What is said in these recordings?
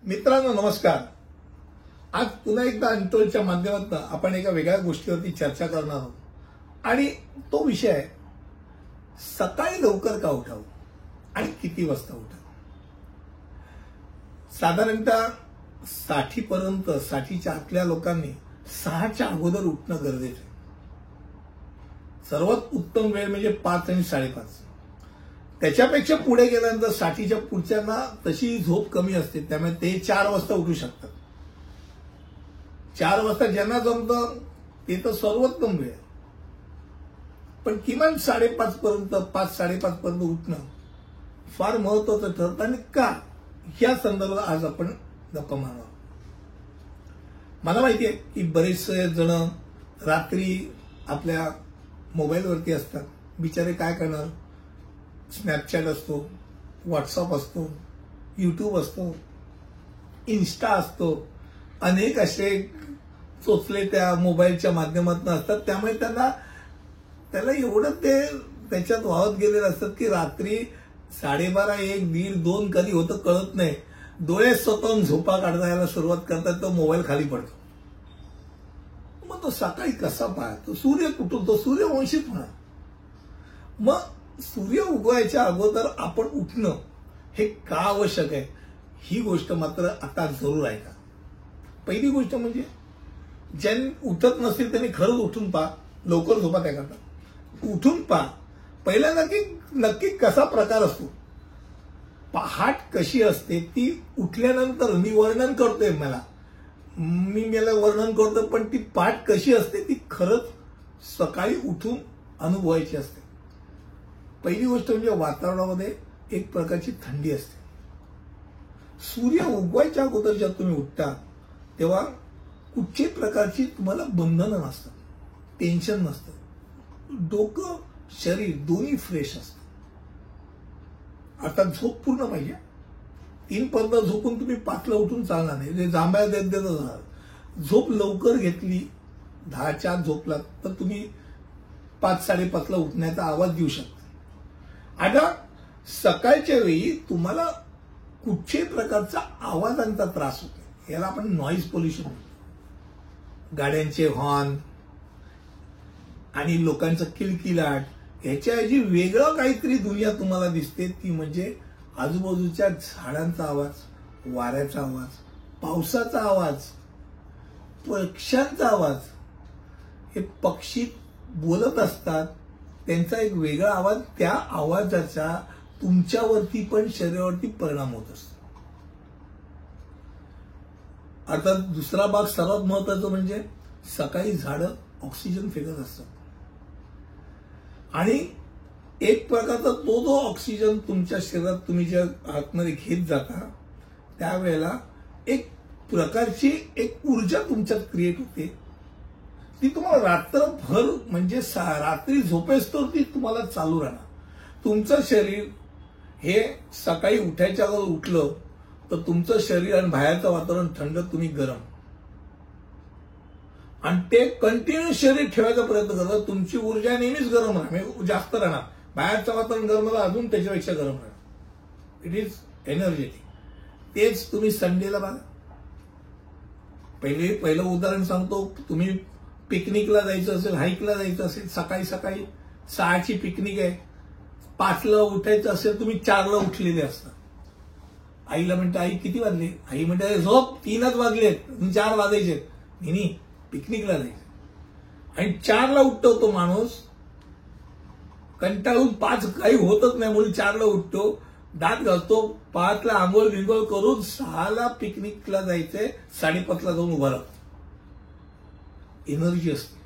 मित्रांनो नमस्कार। आज पुन्हा एकदा अंतोलच्या माध्यमातून आपण एका वेगळ्या गोष्टीवरती चर्चा करणार आहोत आणि तो विषय आहे सकाळी लवकर का उठावं आणि किती वाजता उठावं। साधारणतः 60 पर्यंत 60च्या आतल्या लोकांनी 6च्या अगोदर उठणं गरजेचं आहे। सर्वात उत्तम वेळ म्हणजे 5 आणि 5:30। त्याच्यापेक्षा पुढे गेल्यानंतर 60च्या पुढच्यांना तशी झोप कमी असते, त्यामुळे ते 4 वाजता उठू शकतात। 4 वाजता ज्यांना जमतं ते तर सर्वोत्तम वेळ, पण किमान 5:30 पर्यंत 5-5:30 पर्यंत उठणं फार महत्वाचं ठरतं। आणि का या संदर्भात आज आपण गप्पा मारणार। मला माहिती आहे की बरेचसे जण रात्री आपल्या मोबाईलवरती असतात, बिचारे काय करणार। स्नॅपचॅट असतो, व्हॉट्सअप असतो, यूट्यूब असतो, इन्स्टा असतो, अनेक असे चोचले त्या मोबाईलच्या माध्यमातून असतात। त्यामुळे त्याला एवढं ते त्याच्यात वाहत गेलेले असतात की रात्री 12:30, 1, 1:30, 2 कधी होतं कळत नाही। डोळे स्वतःहून झोपा काढायला सुरुवात करतात, तो मोबाईल खाली पडतो। मग तो सकाळी कसा पाहतो, सूर्य कुठून, तो सूर्यवंशीच म्हणा। मग सूर्य उगवायच्या अगोदर आपण उठणं हे का आवश्यक आहे, ही गोष्ट मात्र आता जरूर ऐका। पहिली गोष्ट म्हणजे ज्यांनी उठत नसेल त्यांनी खरंच उठून पहा, लवकर झोपा त्या करता उठून पहा। पहिला नक्की कसा प्रकार असतो, पहाट कशी असते ती उठल्यानंतर मी वर्णन करतोय, मला वर्णन करतो, पण ती पहाट कशी असते ती खरंच सकाळी उठून अनुभवायची असते। पहिली गोष्ट म्हणजे वातावरणामध्ये एक प्रकारची थंडी असते। सूर्य उगवायच्या अगोदर जेव्हा तुम्ही उठता तेव्हा कुठच्याही प्रकारची तुम्हाला बंधनं नसतात, टेन्शन नसतं, डोकं शरीर दोन्ही फ्रेश असतं। आता झोप पूर्ण पाहिजे। 3 पर्यंत झोपून तुम्ही 5ला उठून चालणार नाही, जे जांभळ्या देत जाणार। झोप लवकर घेतली, 10च्या आत झोपलात तर तुम्ही 5-5:30ला उठण्याचा आवाज देऊ शकता। आता सकाळच्या वेळी तुम्हाला कुठच्याही प्रकारचा आवाजांचा त्रास होतो, याला आपण नॉईज पोल्युशन म्हणतो। गाड्यांचे हॉर्न आणि लोकांचं किलकिलाट, ह्याच्याऐवजी वेगळं काहीतरी दुनिया तुम्हाला दिसते, ती म्हणजे आजूबाजूच्या झाडांचा आवाज, वाऱ्याचा आवाज, पावसाचा आवाज, पक्ष्यांचा आवाज। हे पक्षी बोलत असतात, त्यांचा एक वेगळा आवाज, त्या आवाजाचा तुमच्यावरती पण शरीरावरती परिणाम होत असतो। आता दुसरा भाग सर्वात महत्वाचा म्हणजे सकाळी झाडं ऑक्सिजन फेकत असतात आणि एक प्रकारचा तो जो ऑक्सिजन तुमच्या शरीरात तुम्ही ज्या आतमध्ये घेत जाता त्यावेळेला एक प्रकारची एक ऊर्जा तुमच्यात क्रिएट होते, ती तुम्हाला रात्रभर म्हणजे रात्री झोपेस्तोवर ती तुम्हाला चालू राहणार। तुमचं शरीर हे सकाळी उठायच्या अगोदर उठलं तर तुमचं शरीर आणि बाहेरचं वातावरण थंड, तुम्ही गरम, आणि ते कंटिन्यू शरीर ठेवायचा प्रयत्न करतात। तुमची ऊर्जा नेहमीच गरम राहणार, जास्त राहणार। बाहेरचं वातावरण गरम राहणार, अजून त्याच्यापेक्षा गरम राहणार। It is energetic. तेच तुम्ही संडेला बघा। पहिलं उदाहरण सांगतो, तुम्ही पिकनिकला जायचं असेल, हाईकला जायचं असेल, सकाळी 6ची पिकनिक आहे, 5ला उठायचं असेल, तुम्ही 4ला उठलेले असतात। आईला म्हणते, आई किती वाजले, आई म्हणते झोप, 3च वाजलेत, 4 वाजायचे, नाही पिकनिकला जायचं। आणि 4ला उठतो तो माणूस, कंटाळून 5 काही होतच नाही म्हणून 4ला उठतो, दात घालतो, 5ला आंघोळ बिंघोळ करून 6ला पिकनिकला जायचंय, 5:30ला जाऊन उभा राहतो। एनर्जी असते,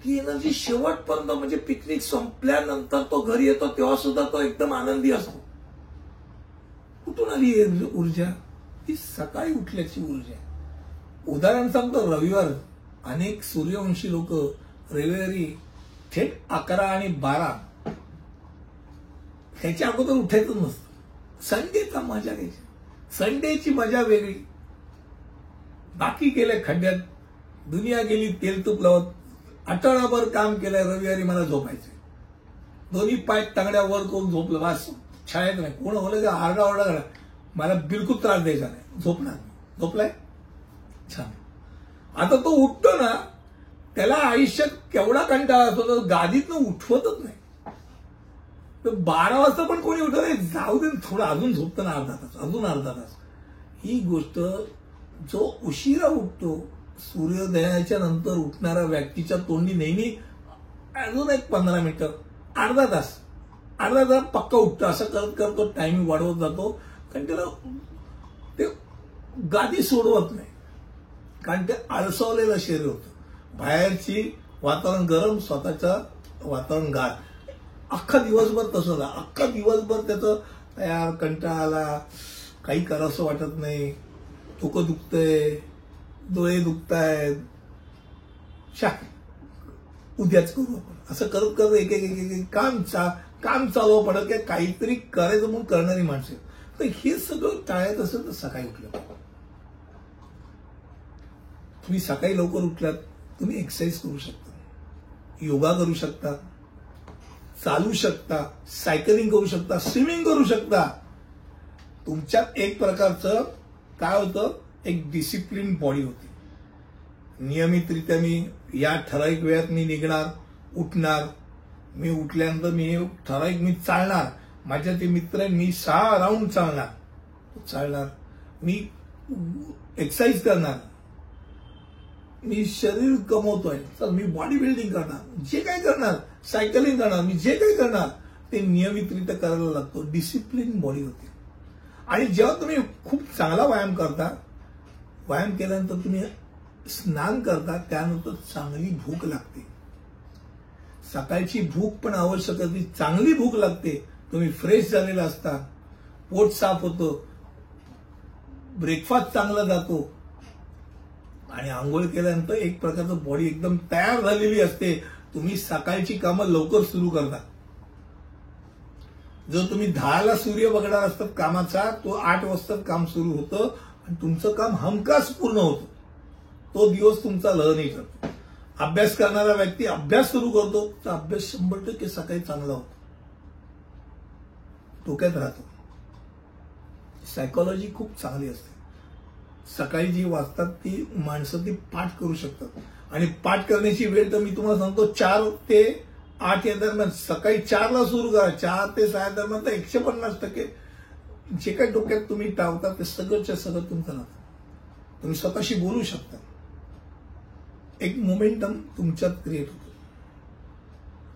ती एनर्जी शेवटपर्यंत, म्हणजे पिकनिक संपल्यानंतर तो घरी येतो तेव्हा सुद्धा तो एकदम आनंदी असतो। कुठून आली ऊर्जा, ती सकाळी उठल्याची ऊर्जा आहे। उदाहरण सांगतो, रविवार अनेक सूर्यवंशी लोक रविवारी थेट 11 आणि 12 ह्याच्या अगोदर उठायचं नसतं। संडेचा मजा घ्यायची, संडेची मजा वेगळी। बाकी गेल्या खड्ड्यात, दुनिया गेली तेल तूप लावत, आठवडाभर काम केलंय, रविवारी मला झोपायचंय, दोन्ही पाय तांगड्या वर करून झोपलं, वास छायत नाही, कोण होलं का आरडाओरडा करा, मला बिलकुल त्रास द्यायचा नाही, झोपणार. झोपलाय, छान. आता तो उठतो ना, त्याला आयुष्यात केवढा कंटाळा असतो, तर गादीतनं उठवतच नाही. तर 12 वाजता पण कोणी उठत नाही, जाऊ दे थोडं अजून झोपतं ना, अर्धा तास, अजून अर्धा तास. ही गोष्ट जो उशिरा उठतो, सूर्योदयाच्या नंतर उठणाऱ्या व्यक्तीच्या तोंडी नेहमी अजून एक 15 मिनिटं, अर्धा तास पक्का उठतो. असं करत करत तो टाइमिंग वाढवत जातो, कारण त्याला ते गादी सोडवत नाही, कारण ते आळसावलेलं शरीर होतं. बाहेरची वातावरण गरम, स्वतःचं वातावरण गार. अख्खा दिवसभर तसं झालं, अख्खा दिवसभर त्याचं तयार, कंटाळा आला, काही करावंसं वाटत नाही, डोकं दुखतंय, डोळे दुखतायत, उद्याच करू आपण. असं करत करत एक एक एक काम चालू पडत, की काहीतरी करायचं म्हणून करणारी माणसं. तर हे सगळं टाळायचं असेल तर सकाळी उठलं. तुम्ही सकाळी लवकर उठलात, तुम्ही एक्सरसाइज करू शकता, योगा करू शकता, चालू शकता, सायकलिंग करू शकता, स्विमिंग करू शकता. तुमच्यात एक प्रकारचं काय होतं, एक डिसिप्लिन बॉडी होती. नियमितरित्या मी या ठराविक वेळात मी निघणार, उठणार, मी उठल्यानंतर मी ठराविक मी चालणार. माझ्या ते मित्र आहेत, मी 6 राऊंड चालणार, मी एक्सरसाइज करणार, मी शरीर कमवतोय, तर मी बॉडी बिल्डिंग करणार, जे काही करणार, सायकलिंग करणार, मी जे काही करणार ते नियमितरित्या करायला लागतो. डिसिप्लिन बॉडी होती. आणि जेव्हा तुम्ही खूप चांगला व्यायाम करता, व्यायाम केल्यानंतर तुम्ही स्नान करता, त्यानंतर चांगली भूक लागते. सकाळची भूक पण आवश्यक असते, चांगली भूक लागते. तुम्ही फ्रेश झालेला असता, पोट साफ होतं, ब्रेकफास्ट चांगला जातो, आणि आंघोळ केल्यानंतर एक प्रकारचं बॉडी एकदम तयार झालेली असते. तुम्ही सकाळची कामं लवकर सुरू करता. जर तुम्ही 10ला सूर्य बघणार असतात कामाचा, तो 8 वाजता काम सुरू होतं आणि तुमचं काम हमखास पूर्ण होतं. तो दिवस तुमचा लहरी करतो. अभ्यास करणारा व्यक्ती अभ्यास सुरू करतो, तर अभ्यास 100% सकाळी चांगला होतो, डोक्यात राहतो. सायकोलॉजी खूप चांगली असते. सकाळी जी वाचतात ती माणसं ती पाठ करू शकतात. आणि पाठ करण्याची वेळ तर मी तुम्हाला सांगतो 4 ते 8 या दरम्यान. सकाळी 4ला सुरू करा, 4 ते 6 दरम्यान तर 150% जे काही डोक्यात तुम्ही टावता ते सगळंच्या सगळं तुमचं राहतं. तुम्ही स्वतःशी बोलू शकता. एक मोमेंटम तुमच्यात क्रिएट होतो.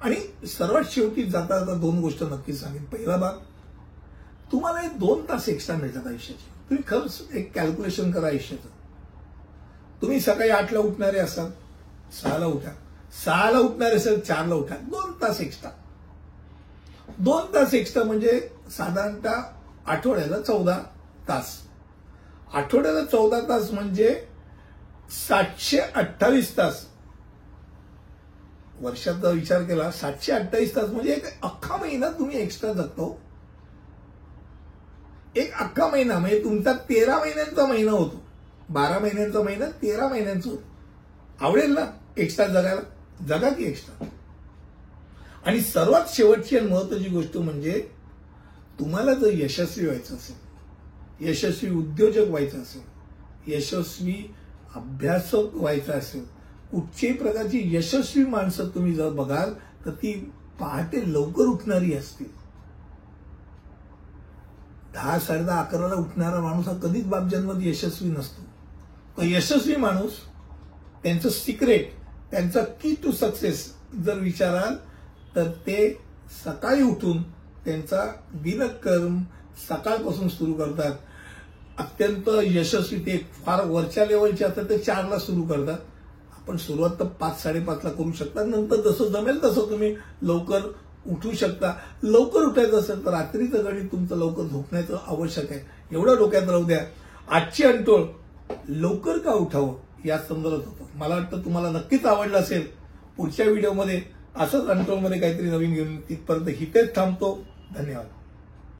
आणि सर्वात शेवटी जाता जाता 2 गोष्ट नक्की सांगेन. पहिला भाग, तुम्हाला 2 तास एक्स्ट्रा मिळतात आयुष्याचे. तुम्ही खरंच एक कॅल्क्युलेशन करा आयुष्याचं. तुम्ही सकाळी 8ला उठणारे असाल, 6ला उठा. 6ला उठणारे असेल, 4ला उठा. 2 तास एक्स्ट्रा. 2 तास एक्स्ट्रा म्हणजे साधारणतः आठवड्याला 14 तास. आठवड्याला 14 तास म्हणजे 728 तास. वर्षाचा विचार केला, 728 तास म्हणजे एक अख्खा महिना तुम्ही एक्स्ट्रा जगतो. एक अख्खा महिना म्हणजे तुमचा 13 महिन्यांचा महिना होतो. 12 महिन्यांचा महिना 13 महिन्यांचा होतो. आवडेल ना एक्स्ट्रा जगायला? जगा की एक्स्ट्रा. आणि सर्वात शेवटची आणि महत्वाची गोष्ट म्हणजे, तुम्हाला जर यशस्वी व्हायचं असेल, यशस्वी उद्योजक व्हायचं असेल, यशस्वी अभ्यासक व्हायचं असेल, कुठच्याही प्रकारची यशस्वी माणसं तुम्ही जर बघाल तर ती पहाटे लवकर उठणारी असतील. 10, 10:30, 11ला उठणारा माणूस हा कधीच बापजन्मात यशस्वी नसतो. तो यशस्वी माणूस, त्यांचं सिक्रेट, त्यांचा की टू सक्सेस जर विचाराल तर ते सकाळी उठून त्यांचा दिनक्रम सकाळपासून सुरू करतात. अत्यंत यशस्वी ते फार वरच्या लेवलचे असतात ते 4ला सुरू करतात. आपण सुरुवात तर 5, 5:30ला करू शकता. नंतर जसं जमेल तसं तुम्ही लवकर उठू शकता. लवकर उठायचं असेल तर रात्रीचं गणित तुमचं लवकर झोपण्याचं आवश्यक आहे. एवढं डोक्यात राहू द्या. आजची अंतोळ लवकर का उठावं या संदर्भात होतं. मला वाटतं तुम्हाला नक्कीच आवडलं असेल. पुढच्या व्हिडिओमध्ये असंच अंतोळमध्ये काहीतरी नवीन घेऊन तिथपर्यंत इथेच थांबतो. धन्यवाद.